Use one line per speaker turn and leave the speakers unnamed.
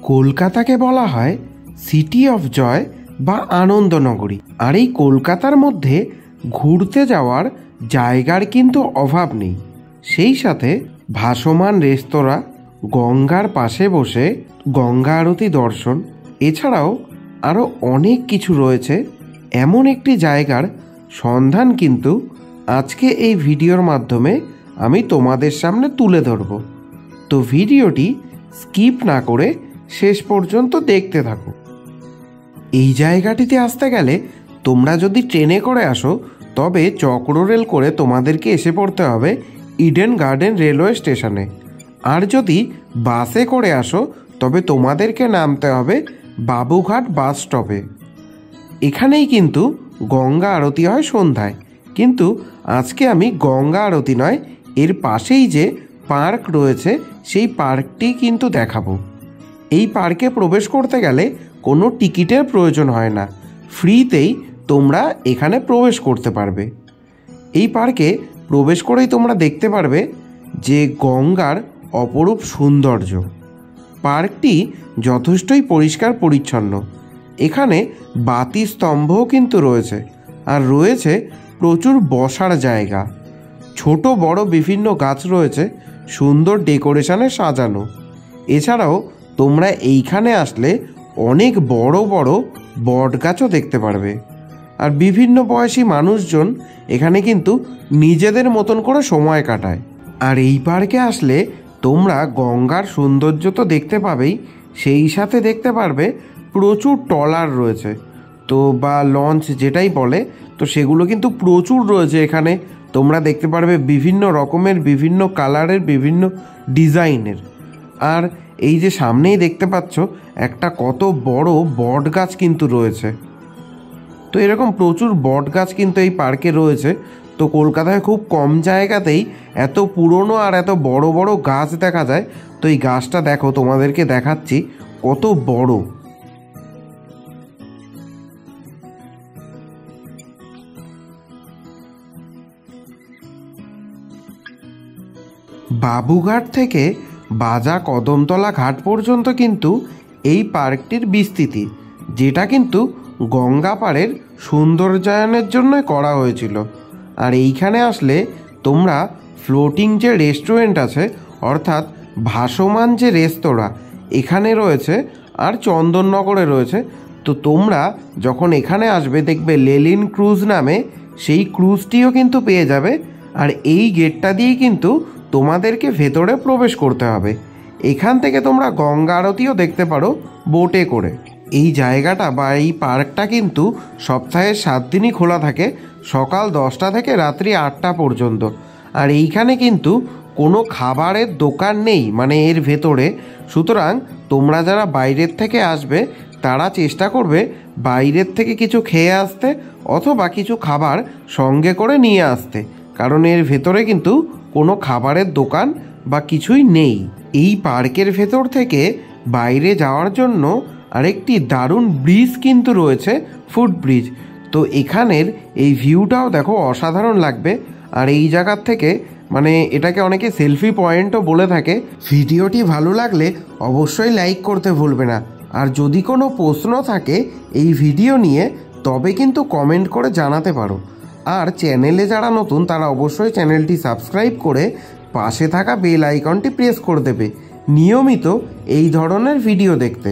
কলকাতাকে বলা হয় সিটি অফ জয় বা আনন্দনগরী। আর এই কলকাতার মধ্যে ঘুরতে যাওয়ার জায়গার কিন্তু অভাব নেই। সেই সাথে ভাসমান রেস্তোরাঁ, গঙ্গার পাশে বসে গঙ্গা আরতি দর্শন, এছাড়াও আরও অনেক কিছু রয়েছে। এমন একটি জায়গার সন্ধান কিন্তু আজকে এই ভিডিওর মাধ্যমে আমি তোমাদের সামনে তুলে ধরব। তো ভিডিওটি স্কিপ না করে শেষ পর্যন্ত দেখতে থাকো। এই জায়গাটিতে আসতে গেলে তোমরা যদি ট্রেনে করে আসো তবে চক্র রেল করে তোমাদেরকে এসে পড়তে হবে ইডেন গার্ডেন রেলওয়ে স্টেশনে। আর যদি বাসে করে আসো তবে তোমাদেরকে নামতে হবে বাবুঘাট বাস স্টপে। এখানেই কিন্তু গঙ্গা আরতি হয় সন্ধ্যায়। কিন্তু আজকে আমি গঙ্গা আরতি নয়, এর পাশেই যে পার্ক রয়েছে সেই পার্কটি কিন্তু দেখাবো। এই পার্কে প্রবেশ করতে গেলে কোনো টিকিটের প্রয়োজন হয় না, ফ্রিতেই তোমরা এখানে প্রবেশ করতে পারবে। এই পার্কে প্রবেশ করেই তোমরা দেখতে পারবে যে গঙ্গার অপরূপ সৌন্দর্য। পার্কটি যথেষ্টই পরিষ্কার পরিচ্ছন্ন। এখানে বাতি স্তম্ভও কিন্তু রয়েছে, আর রয়েছে প্রচুর বসার জায়গা। ছোট বড় বিভিন্ন গাছ রয়েছে সুন্দর ডেকোরেশনে সাজানো। এছাড়াও তোমরা এইখানে আসলে অনেক বড় বড় বট গাছও দেখতে পারবে। আর বিভিন্ন বয়সী মানুষজন এখানে কিন্তু নিজেদের মতন করে সময় কাটায়। আর এই পার্কে আসলে তোমরা গঙ্গার সৌন্দর্য তো দেখতে পাবেই, সেই সাথে দেখতে পারবে প্রচুর ট্রলার রয়েছে, তো বা লঞ্চ যেটাই বলে, তো সেগুলো কিন্তু প্রচুর রয়েছে এখানে। তোমরা দেখতে পারবে বিভিন্ন রকমের, বিভিন্ন কালারের, বিভিন্ন ডিজাইনের। আর এই যে সামনেই দেখতে পাচ্ছ একটা কত বড় বট গাছ কিন্তু রয়েছে। তো এরকম প্রচুর বট গাছ কিন্তু এই পার্কে রয়েছে। তো কলকাতায় খুব কম জায়গাতেই এত পুরনো আর এত বড় বড় গাছ দেখা যায়। তো এই গাছটা দেখো, তোমাদেরকে দেখাচ্ছি কত বড়। বাবুঘাট থেকে বাজা কদমতলা ঘাট পর্যন্ত কিন্তু এই পার্কটির বিস্তৃতি, যেটা কিন্তু গঙ্গা পাড়ের সৌন্দর্যায়নের জন্য করা হয়েছিল। আর এইখানে আসলে তোমরা ফ্লোটিং যে রেস্টুরেন্ট আছে, অর্থাৎ ভাসমান যে রেস্তোরাঁ এখানে রয়েছে, আর চন্দননগরে রয়েছে। তো তোমরা যখন এখানে আসবে দেখবে লেলিন ক্রুজ নামে সেই ক্রুজটিও কিন্তু পেয়ে যাবে। আর এই গেটটা দিয়েই কিন্তু তোমাদেরকে ভেতরে প্রবেশ করতে হবে। এখান থেকে তোমরা গঙ্গা আরতিও দেখতে পারো বোটে করে। এই জায়গাটা বা এই পার্কটা কিন্তু সপ্তাহের 7 দিনই খোলা থাকে, সকাল 10টা থেকে রাত্রি 8টা পর্যন্ত। আর এইখানে কিন্তু কোনো খাবারের দোকান নেই মানে এর ভেতরে। সুতরাং তোমরা যারা বাইরের থেকে আসবে তারা চেষ্টা করবে বাইরের থেকে কিছু খেয়ে আসতে, অথবা কিছু খাবার সঙ্গে করে নিয়ে আসতে, কারণ এর ভেতরে কিন্তু কোনো খাবারের দোকান বা কিছুই নেই। এই পার্কের ভেতর থেকে বাইরে যাওয়ার জন্য আরেকটি দারুণ ব্রিজ কিন্তু রয়েছে, ফুট ব্রিজ। তো এখানের এই ভিউটাও দেখো অসাধারণ লাগবে। আর এই জায়গার থেকে মানে এটাকে অনেকে সেলফি পয়েন্টও বলে থাকে। ভিডিওটি ভালো লাগলে অবশ্যই লাইক করতে ভুলবে না। আর যদি কোনো প্রশ্ন থাকে এই ভিডিও নিয়ে তবে কিন্তু কমেন্ট করে জানাতে পারো। আর চ্যানেলে যারা নতুন তারা অবশ্যই চ্যানেলটি সাবস্ক্রাইব করে পাশে থাকা বেল আইকনটি প্রেস করে দেবে নিয়মিত এই ধরনের ভিডিও দেখতে।